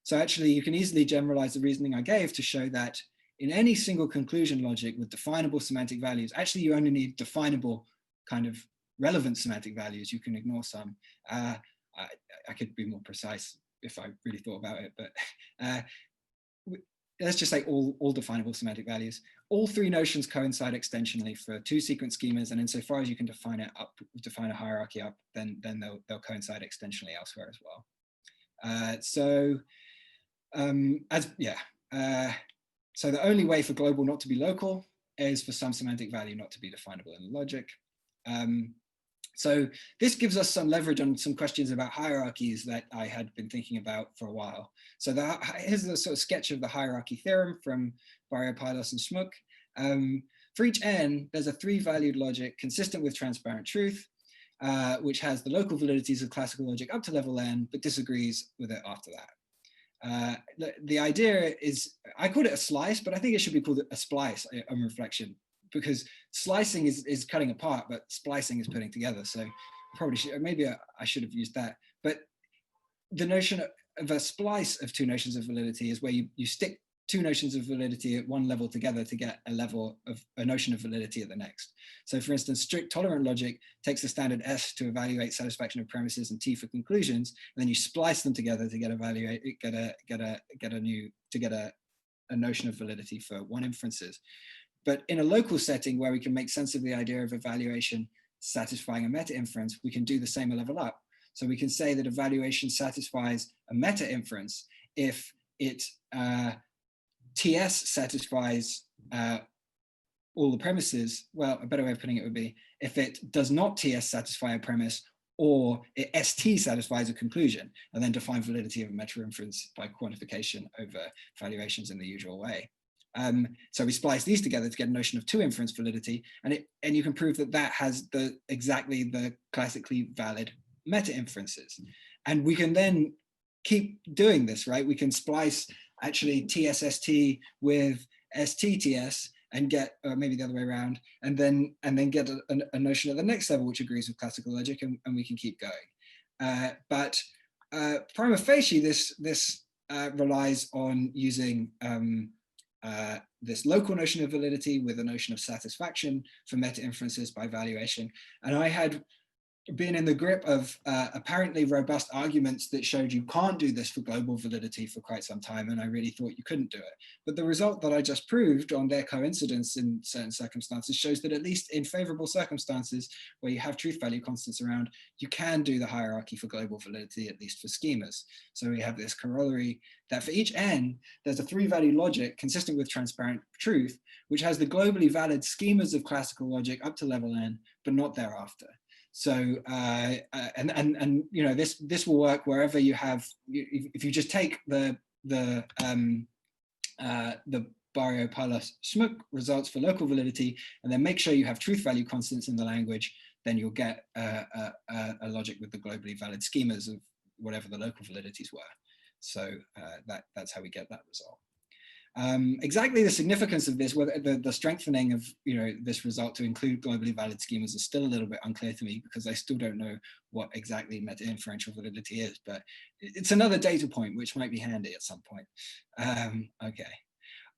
So actually, you can easily generalize the reasoning I gave to show that in any single conclusion logic with definable semantic values, actually you only need definable kind of relevant semantic values. You can ignore some. I could be more precise if I really thought about it, but let's just say all definable semantic values. All three notions coincide extensionally for two sequence schemas, and insofar as you can define it up, define a hierarchy up, then they'll coincide extensionally elsewhere as well. So the only way for global not to be local is for some semantic value not to be definable in the logic. So this gives us some leverage on some questions about hierarchies that I had been thinking about for a while. So here's a sort of sketch of the hierarchy theorem from Barrios and Schmuck. For each n, there's a three-valued logic consistent with transparent truth, which has the local validities of classical logic up to level n, but disagrees with it after that. The idea is, I called it a slice, but I think it should be called a splice on reflection, because slicing is cutting apart, but splicing is putting together. So probably maybe I should have used that. But the notion of a splice of two notions of validity is where you stick two notions of validity at one level together to get a notion of validity at the next. So for instance, strict tolerant logic takes the standard S to evaluate satisfaction of premises and T for conclusions, and then you splice them together to get a notion of validity for one inferences. But in a local setting where we can make sense of the idea of evaluation satisfying a meta-inference, we can do the same a level up. So we can say that evaluation satisfies a meta-inference if it TS satisfies all the premises. Well, a better way of putting it would be if it does not TS satisfy a premise, or it ST satisfies a conclusion, and then define validity of a meta-inference by quantification over valuations in the usual way. So we splice these together to get a notion of two inference validity, and you can prove that has exactly the classically valid meta inferences. And we can then keep doing this, right? We can splice actually TSST with STTS and get, or maybe the other way around, and then get a notion at the next level which agrees with classical logic, and we can keep going. But prima facie, this relies on using this local notion of validity with a notion of satisfaction for meta inferences by valuation. And I had been in the grip of apparently robust arguments that showed you can't do this for global validity for quite some time, and I really thought you couldn't do it. But the result that I just proved on their coincidence in certain circumstances shows that at least in favorable circumstances where you have truth value constants around, you can do the hierarchy for global validity, at least for schemas. So we have this corollary that for each n, there's a three-value logic consistent with transparent truth, which has the globally valid schemas of classical logic up to level n, but not thereafter. So and you know, this will work wherever you have, if you just take the Barrios-Schmuck results for local validity and then make sure you have truth value constants in the language, then you'll get a logic with the globally valid schemas of whatever the local validities were. So that's how we get that result. Exactly the significance of this, whether the strengthening of this result to include globally valid schemas is still a little bit unclear to me, because I still don't know what exactly meta-inferential validity is, but it's another data point which might be handy at some point. Okay,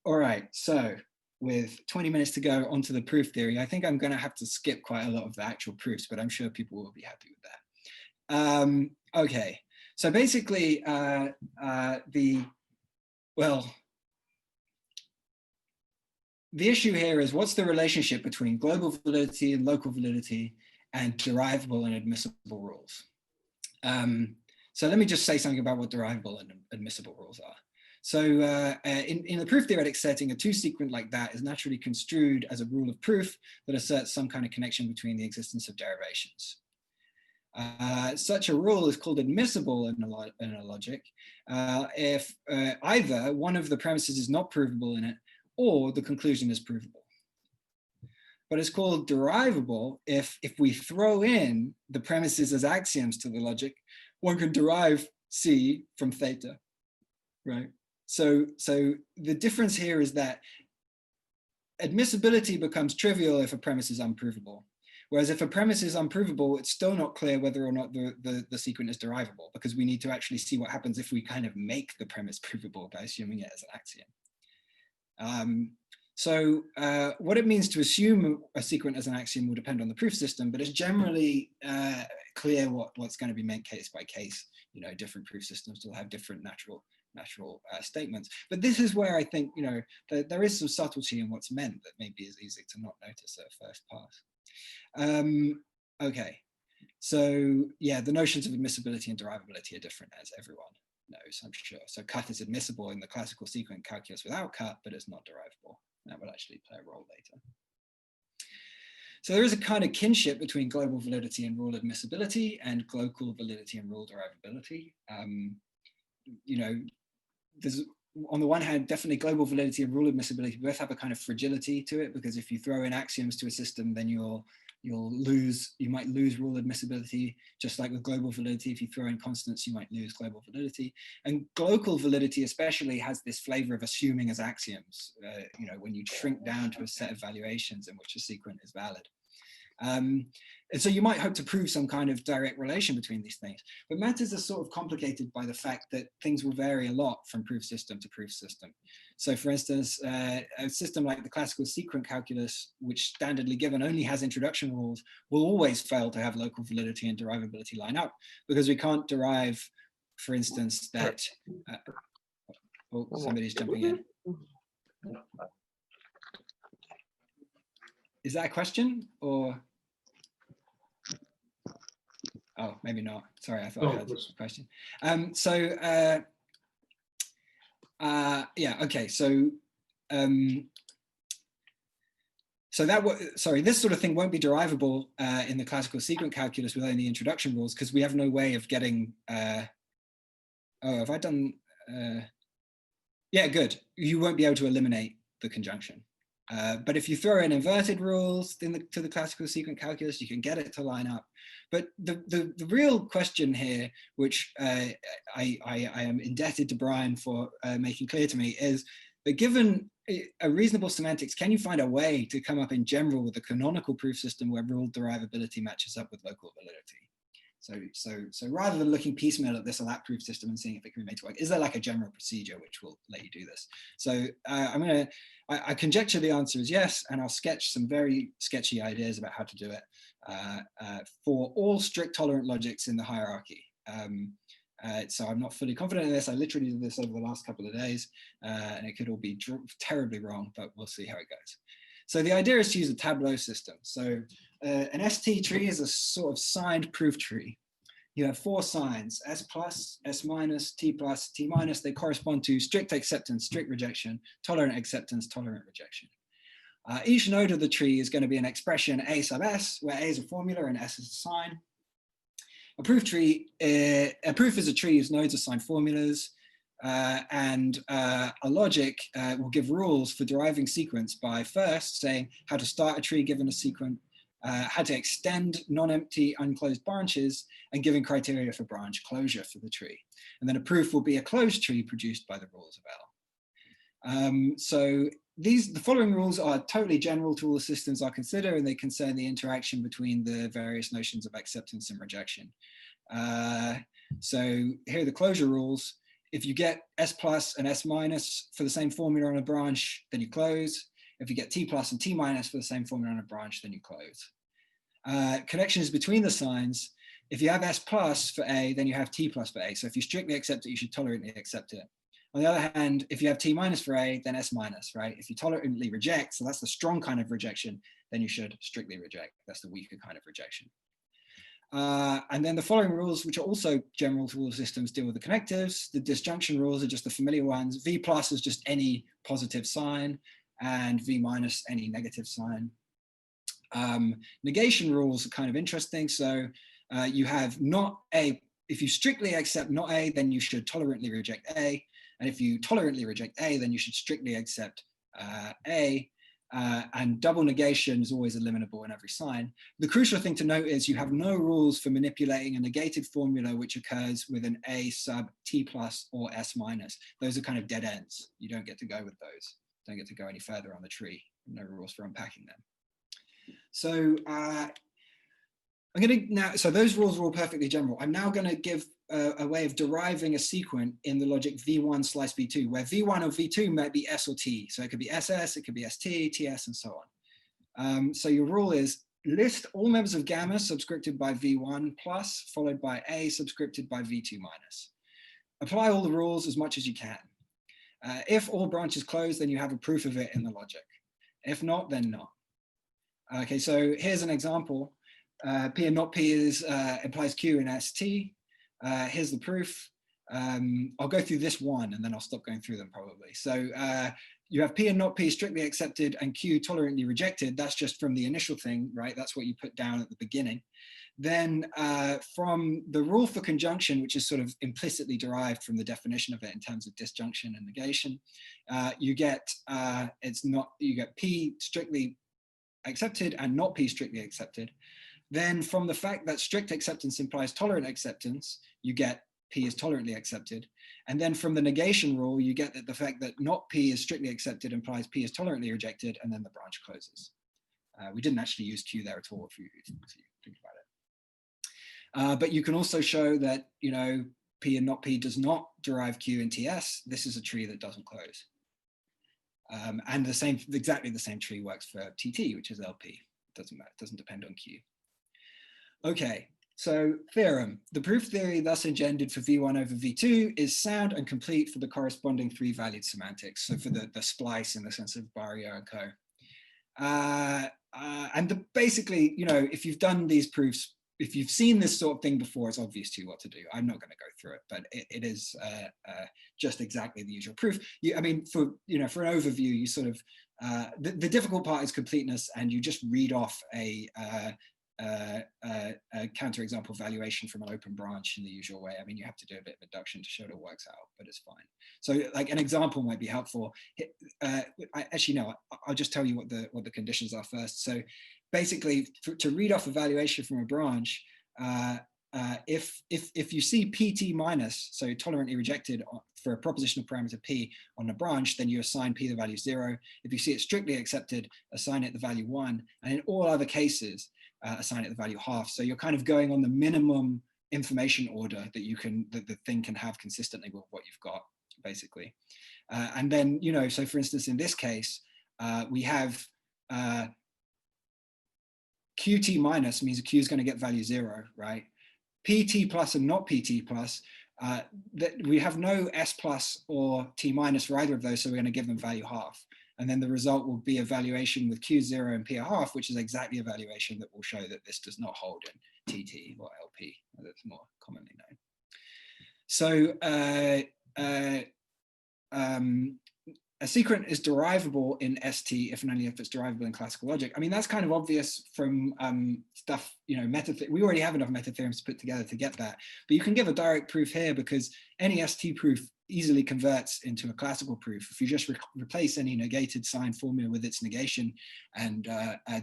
all right, so with 20 minutes to go onto the proof theory, I think I'm going to have to skip quite a lot of the actual proofs, but I'm sure people will be happy with that. Okay, so basically the issue here is, what's the relationship between global validity and local validity and derivable and admissible rules? So let me just say something about what derivable and admissible rules are. So in the proof theoretic setting, a two-sequent like that is naturally construed as a rule of proof that asserts some kind of connection between the existence of derivations. Such a rule is called admissible in a logic if either one of the premises is not provable in it or the conclusion is provable. But it's called derivable if we throw in the premises as axioms to the logic, one can derive C from theta, right? So the difference here is that admissibility becomes trivial if a premise is unprovable. Whereas if a premise is unprovable, it's still not clear whether or not the sequent is derivable, because we need to actually see what happens if we kind of make the premise provable by assuming it as an axiom. So what it means to assume a sequent as an axiom will depend on the proof system, but it's generally clear what's going to be meant case by case. You know, different proof systems will have different natural statements. But this is where I think, you know, there is some subtlety in what's meant that maybe is easy to not notice at first pass. Okay, so yeah, the notions of admissibility and derivability are different, as everyone knows, I'm sure. So cut is admissible in the classical sequent calculus without cut, but it's not derivable. That will actually play a role later. So there is a kind of kinship between global validity and rule admissibility and local validity and rule derivability. You know, there's on the one hand, definitely global validity and rule admissibility both have a kind of fragility to it, because if you throw in axioms to a system, then you might lose rule admissibility, just like with global validity. If you throw in constants, you might lose global validity. And local validity especially has this flavor of assuming as axioms, you know, when you shrink down to a set of valuations in which a sequent is valid. And so you might hope to prove some kind of direct relation between these things, but matters are sort of complicated by the fact that things will vary a lot from proof system to proof system. So for instance, a system like the classical sequent calculus, which standardly given only has introduction rules, will always fail to have local validity and derivability line up, because we can't derive, for instance, that, oh, somebody's jumping in. Is that a question or? Oh, maybe not. Sorry, I thought I had a question. Yeah, okay. So sorry, this sort of thing won't be derivable in the classical sequent calculus with only introduction rules, because we have no way of getting. Oh, have I done? Yeah, good. You won't be able to eliminate the conjunction. But if you throw in inverted rules to the classical sequent calculus, you can get it to line up. But the real question here, which I am indebted to Brian for making clear to me, is that given a reasonable semantics, can you find a way to come up in general with a canonical proof system where rule derivability matches up with local validity? So rather than looking piecemeal at this or that proof system and seeing if it can be made to work, is there like a general procedure which will let you do this? So I conjecture the answer is yes, and I'll sketch some very sketchy ideas about how to do it for all strict tolerant logics in the hierarchy. So I'm not fully confident in this. I literally did this over the last couple of days, and it could all be terribly wrong, but we'll see how it goes. So the idea is to use a Tableau system. So an ST tree is a sort of signed proof tree. You have 4 signs, S plus, S minus, T plus, T minus. They correspond to strict acceptance, strict rejection, tolerant acceptance, tolerant rejection. Each node of the tree is going to be an expression A sub S, where A is a formula and S is a sign. A proof is a tree whose nodes assign formulas. And a logic will give rules for deriving sequence by first saying how to start a tree given a sequence, how to extend non-empty unclosed branches, and giving criteria for branch closure for the tree. And then a proof will be a closed tree produced by the rules of L. So the following rules are totally general to all the systems I'll consider, and they concern the interaction between the various notions of acceptance and rejection. So here are the closure rules. If you get S plus and S minus for the same formula on a branch, then you close. If you get T plus and T minus for the same formula on a branch, then you close. Connections between the signs. If you have S plus for A, then you have T plus for A. So if you strictly accept it, you should tolerantly accept it. On the other hand, if you have T minus for A, then S minus, right? If you tolerantly reject, so that's the strong kind of rejection, then you should strictly reject. That's the weaker kind of rejection. And then the following rules, which are also general to all systems, deal with the connectives. The disjunction rules are just the familiar ones. V plus is just any positive sign, and V minus any negative sign. Negation rules are kind of interesting. So you have not A. If you strictly accept not A, then you should tolerantly reject A. And if you tolerantly reject A, then you should strictly accept A. And double negation is always eliminable in every sign. The crucial thing to note is you have no rules for manipulating a negated formula which occurs with an A sub T plus or S minus. Those are kind of dead ends. You don't get to go with those. Don't get to go any further on the tree. No rules for unpacking them. So I'm going to now, so those rules are all perfectly general. I'm now going to give a way of deriving a sequent in the logic V1 slice V2, where V1 or V2 might be S or T. So it could be SS, it could be ST, TS, and so on. So your rule is list all members of gamma subscripted by V1 plus, followed by A subscripted by V2 minus. Apply all the rules as much as you can. If all branches close, then you have a proof of it in the logic. If not, then not. Okay, so here's an example. P and not P is, implies Q in ST. Here's the proof. I'll go through this one and then I'll stop going through them probably. So you have P and not P strictly accepted and Q tolerantly rejected. That's just from the initial thing, right? That's what you put down at the beginning. Then from the rule for conjunction, which is sort of implicitly derived from the definition of it in terms of disjunction and negation, you get you get P strictly accepted and not P strictly accepted. Then from the fact that strict acceptance implies tolerant acceptance, you get P is tolerantly accepted. And then from the negation rule, you get that the fact that not P is strictly accepted implies P is tolerantly rejected, and then the branch closes. We didn't actually use Q there at all if you think about it. But you can also show that, you know, P and not P does not derive Q in TS. This is a tree that doesn't close. And exactly the same tree works for TT, which is LP. It doesn't matter, it doesn't depend on Q. Okay, so theorem. The proof theory thus engendered for V1 over V2 is sound and complete for the corresponding three-valued semantics. So for the splice in the sense of Barrio and co. Basically, you know, if you've done these proofs, if you've seen this sort of thing before, it's obvious to you what to do. I'm not going to go through it, but it is just exactly the usual proof. I mean, for an overview, you sort of the difficult part is completeness, and you just read off a counterexample valuation from an open branch in the usual way. I mean, you have to do a bit of induction to show that it works out, but it's fine. So, like, an example might be helpful. Actually, no, I'll just tell you what the conditions are first. So, basically, to read off a valuation from a branch, if you see PT minus, so tolerantly rejected for a propositional parameter P on a branch, then you assign P the value 0. If you see it strictly accepted, assign it the value 1. And in all other cases, assign it the value half. So you're kind of going on the minimum information order that the thing can have consistently with what you've got, basically. And then, you know, so for instance, in this case, we have QT minus means Q is going to get value 0, right? PT plus and not PT plus, that we have no S plus or T minus for either of those, so we're going to give them value half. And then the result will be a valuation with Q0 and P a half, which is exactly a valuation that will show that this does not hold in TT or LP, that's more commonly known. So a sequent is derivable in ST if and only if it's derivable in classical logic. I mean, that's kind of obvious from stuff, you know, we already have enough meta theorems to put together to get that. But you can give a direct proof here because any ST proof easily converts into a classical proof. If you just replace any negated sign formula with its negation and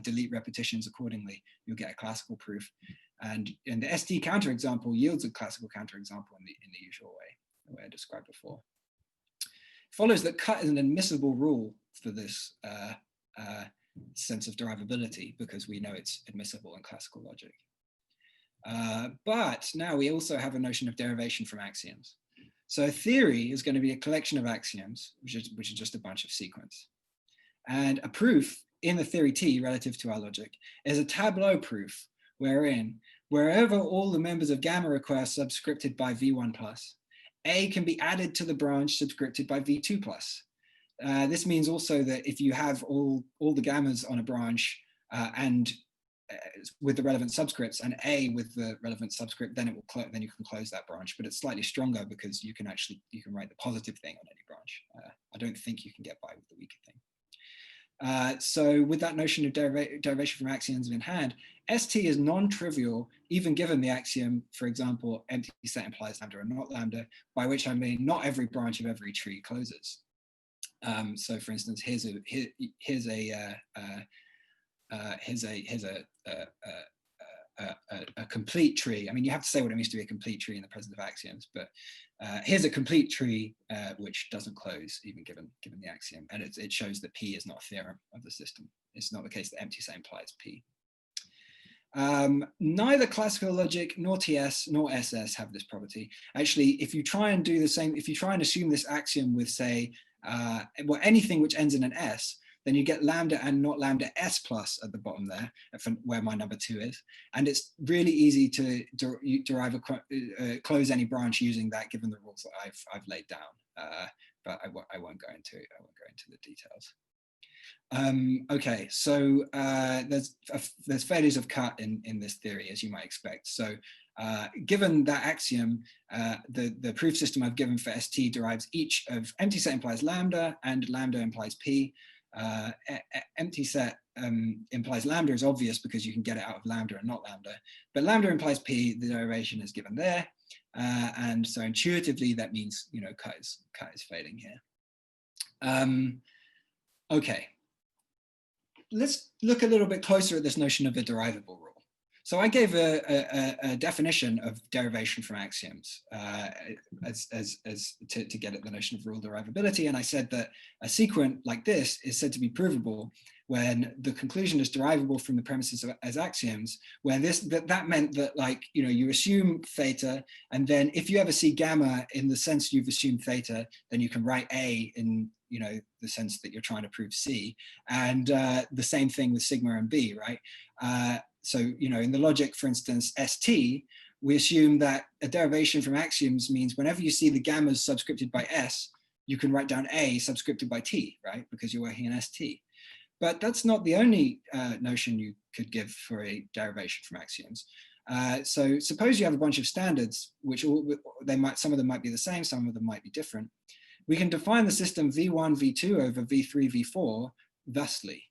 delete repetitions accordingly, you'll get a classical proof. And the ST counterexample yields a classical counterexample in the usual way, the way I described before. Follows that cut is an admissible rule for this sense of derivability because we know it's admissible in classical logic. But now we also have a notion of derivation from axioms. So a theory is going to be a collection of axioms, which is just a bunch of sequence. And a proof in the theory T relative to our logic is a Tableau proof wherein wherever all the members of gamma are subscripted by V1 plus, A can be added to the branch subscripted by V2 plus. This means also that if you have all the gammas on a branch and with the relevant subscripts and A with the relevant subscript, then it will then you can close that branch. But it's slightly stronger because you can write the positive thing on any branch. I don't think you can get by with the weaker thing. So with that notion of derivation from axioms in hand, ST is non-trivial, even given the axiom, for example, empty set implies lambda and not lambda, by which I mean not every branch of every tree closes. So for instance, here's a complete tree. I mean, you have to say what it means to be a complete tree in the presence of axioms, but here's a complete tree which doesn't close even given the axiom, and it shows that P is not a theorem of the system. It's not the case that empty set implies P. Neither classical logic nor TS nor SS have this property. Actually, if you try and do the same, if you try and assume this axiom with, say, well, anything which ends in an S, then you get lambda and not lambda S plus at the bottom there, where my number 2 is. And it's really easy to derive close any branch using that, given the rules that I've laid down. But I won't go into the details. Okay, so there's failures of cut in this theory, as you might expect. So given that axiom, the proof system I've given for ST derives each of empty set implies lambda and lambda implies P. Empty set implies lambda is obvious because you can get it out of lambda and not lambda, but lambda implies P, the derivation is given there. And so intuitively that means, you know, cut is failing here. Okay. Let's look a little bit closer at this notion of the derivable rule. So I gave a definition of derivation from axioms to get at the notion of rule derivability, and I said that a sequent like this is said to be provable when the conclusion is derivable from the premises as axioms, where that meant that, like, you know, you assume theta, and then if you ever see gamma in the sense you've assumed theta, then you can write A in, you know, the sense that you're trying to prove C, and the same thing with sigma and B, right? So, you know, in the logic, for instance, ST, we assume that a derivation from axioms means whenever you see the gammas subscripted by S, you can write down A subscripted by T, right? Because you're working in ST. But that's not the only notion you could give for a derivation from axioms. So suppose you have a bunch of standards, which some of them might be the same, some of them might be different. We can define the system V1, V2 over V3, V4 thusly.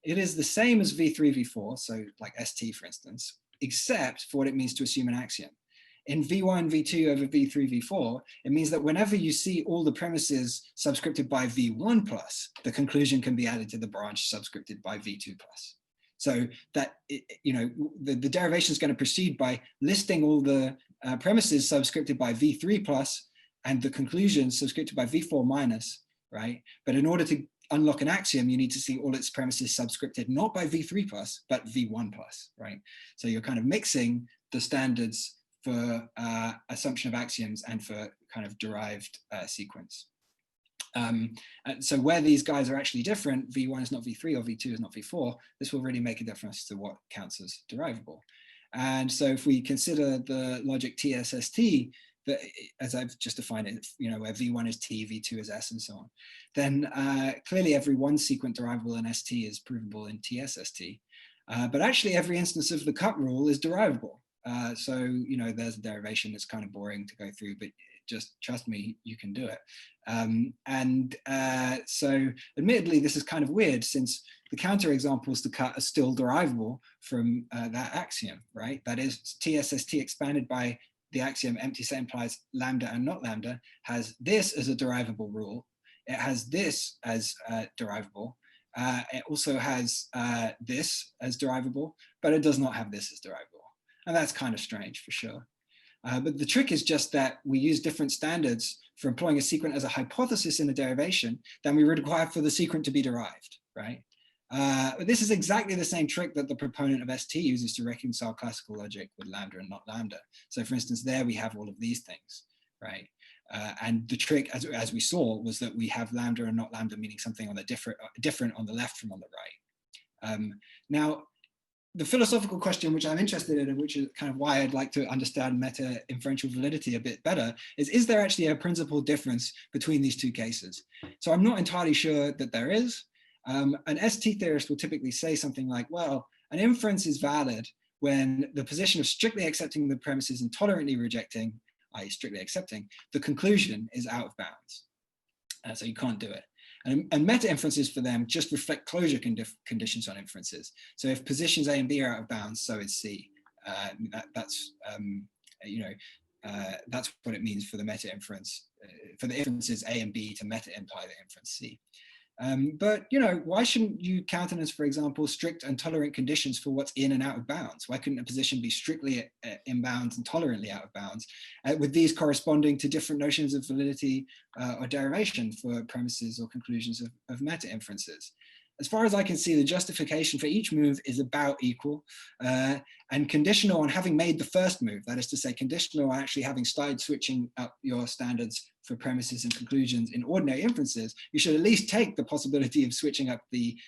It is the same as V3, V4, so like ST, for instance, except for what it means to assume an axiom. In V1, V2 over V3, V4, it means that whenever you see all the premises subscripted by V1 plus, the conclusion can be added to the branch subscripted by V2 plus. So that, you know, the derivation is going to proceed by listing all the premises subscripted by V3 plus and the conclusion subscripted by V4 minus, right? But in order to unlock an axiom, you need to see all its premises subscripted not by V3 plus, but V1 plus, right? So you're kind of mixing the standards for assumption of axioms and for kind of derived sequence. And so where these guys are actually different, V1 is not V3 or V2 is not V4, this will really make a difference to what counts as derivable. And so if we consider the logic TSST, that, as I've just defined it, you know, where V1 is T, V2 is S, and so on, then clearly every one sequent derivable in ST is provable in TSST. But actually every instance of the cut rule is derivable. So, you know, there's a derivation that's kind of boring to go through, but just trust me, you can do it. So admittedly, this is kind of weird since the counterexamples to cut are still derivable from that axiom, right? That is, TSST expanded by the axiom empty set implies lambda and not lambda has this as a derivable rule. It has this as derivable. It also has this as derivable, but it does not have this as derivable. And that's kind of strange for sure. But the trick is just that we use different standards for employing a sequent as a hypothesis in a derivation than we require for the sequent to be derived, right? But this is exactly the same trick that the proponent of ST uses to reconcile classical logic with lambda and not lambda. So for instance, there we have all of these things, right? And the trick, as we saw, was that we have lambda and not lambda meaning something on the different on the left from on the right. Now, the philosophical question which I'm interested in, and which is kind of why I'd like to understand meta-inferential validity a bit better, is there actually a principal difference between these two cases? So I'm not entirely sure that there is. An ST theorist will typically say something like, well, an inference is valid when the position of strictly accepting the premises and tolerantly rejecting, i.e. strictly accepting, the conclusion is out of bounds. So you can't do it. And meta-inferences for them just reflect closure conditions on inferences. So if positions A and B are out of bounds, so is C. That's what it means for the meta-inference, for the inferences A and B to meta-imply the inference C. But why shouldn't you countenance, for example, strict and tolerant conditions for what's in and out of bounds? Why couldn't a position be strictly in bounds and tolerantly out of bounds, with these corresponding to different notions of validity or derivation for premises or conclusions of meta-inferences? As far as I can see, the justification for each move is about equal, and conditional on having made the first move, that is to say, conditional on actually having started switching up your standards for premises and conclusions in ordinary inferences, you should at least take the possibility of switching up the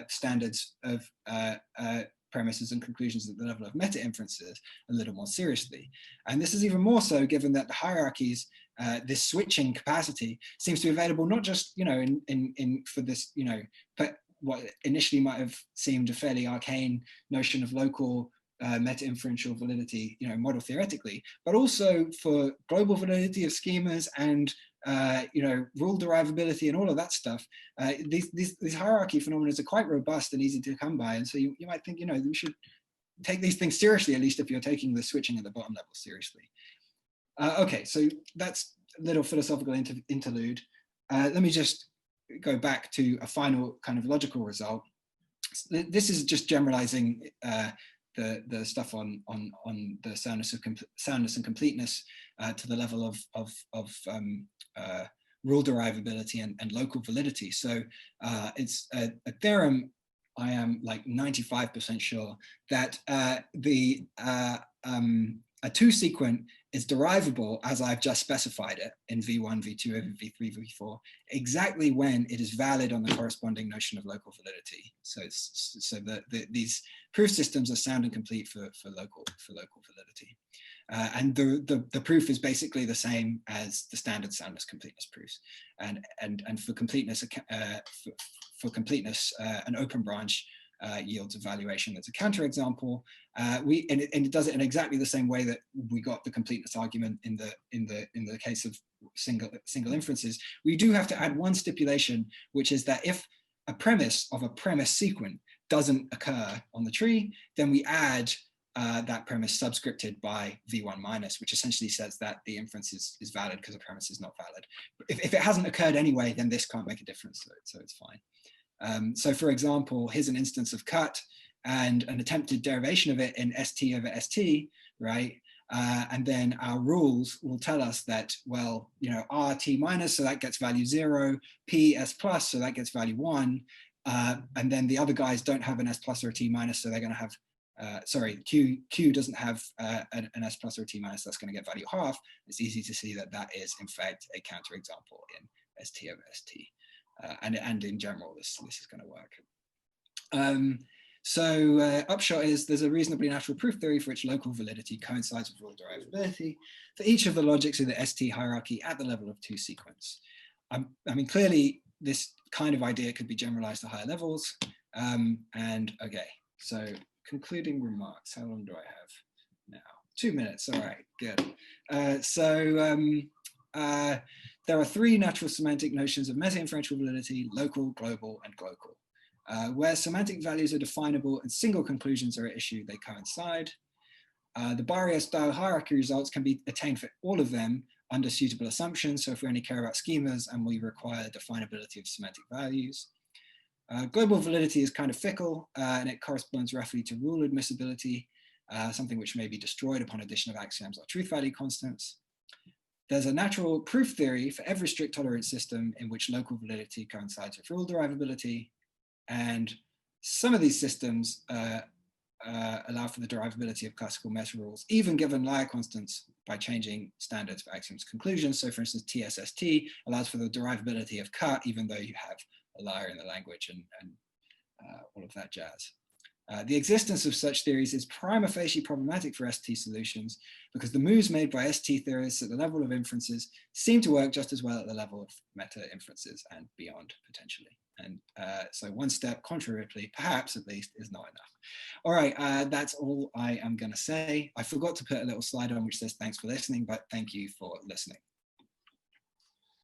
standards of premises and conclusions at the level of meta-inferences a little more seriously. And this is even more so given that the hierarchies, this switching capacity seems to be available not just for this but what initially might have seemed a fairly arcane notion of local meta-inferential validity, model theoretically, but also for global validity of schemas and rule derivability and all of that stuff. These hierarchy phenomena are quite robust and easy to come by, and so you might think we should take these things seriously, at least if you're taking the switching at the bottom level seriously. Okay, so that's a little philosophical interlude. Let me just go back to a final kind of logical result. This is just generalizing the stuff on the soundness and completeness to the level of rule derivability and local validity. So it's a theorem. I am like 95% sure that a two sequent is derivable as I've just specified it in V1, V2, over V3, V4, exactly when it is valid on the corresponding notion of local validity. So these proof systems are sound and complete for local validity. And the proof is basically the same as the standard soundness completeness proofs. And for completeness, an open branch yields a valuation that's a counterexample. And it does it in exactly the same way that we got the completeness argument in the case of single inferences. We do have to add one stipulation, which is that if a premise of a premise sequence doesn't occur on the tree, then we add that premise subscripted by V1 minus, which essentially says that the inference is valid because the premise is not valid. If it hasn't occurred anyway, then this can't make a difference, so it's fine. So for example, here's an instance of cut and an attempted derivation of it in ST over ST, right? And then our rules will tell us that, well, RT minus, so that gets value 0, P S plus, so that gets value 1. And then the other guys don't have an S plus or a T minus, so they're going to have, Q doesn't have an S plus or a T minus, that's going to get value half. It's easy to see that that is, in fact, a counterexample in ST over ST. And in general, this is going to work. So upshot is there's a reasonably natural proof theory for which local validity coincides with rule derivability for each of the logics in the ST hierarchy at the level of two sequence. I mean, clearly, this kind of idea could be generalized to higher levels. And okay, so concluding remarks. How long do I have now? 2 minutes. All right, good. There are three natural semantic notions of meta-inferential validity: local, global, and glocal. Where semantic values are definable and single conclusions are at issue, they coincide. The Barrier-style hierarchy results can be attained for all of them under suitable assumptions. So if we only care about schemas and we require definability of semantic values. Global validity is kind of fickle and it corresponds roughly to rule admissibility, something which may be destroyed upon addition of axioms or truth value constants. There's a natural proof theory for every strict tolerance system in which local validity coincides with rule derivability. And some of these systems allow for the derivability of classical meta rules, even given liar constants by changing standards for axioms conclusions. So for instance, TSST allows for the derivability of cut, even though you have a liar in the language and all of that jazz. The existence of such theories is prima facie problematic for ST solutions because the moves made by ST theorists at the level of inferences seem to work just as well at the level of meta inferences and beyond potentially. And so one step contrarily, perhaps at least, is not enough. All right, that's all I am going to say. I forgot to put a little slide on which says thanks for listening, but thank you for listening.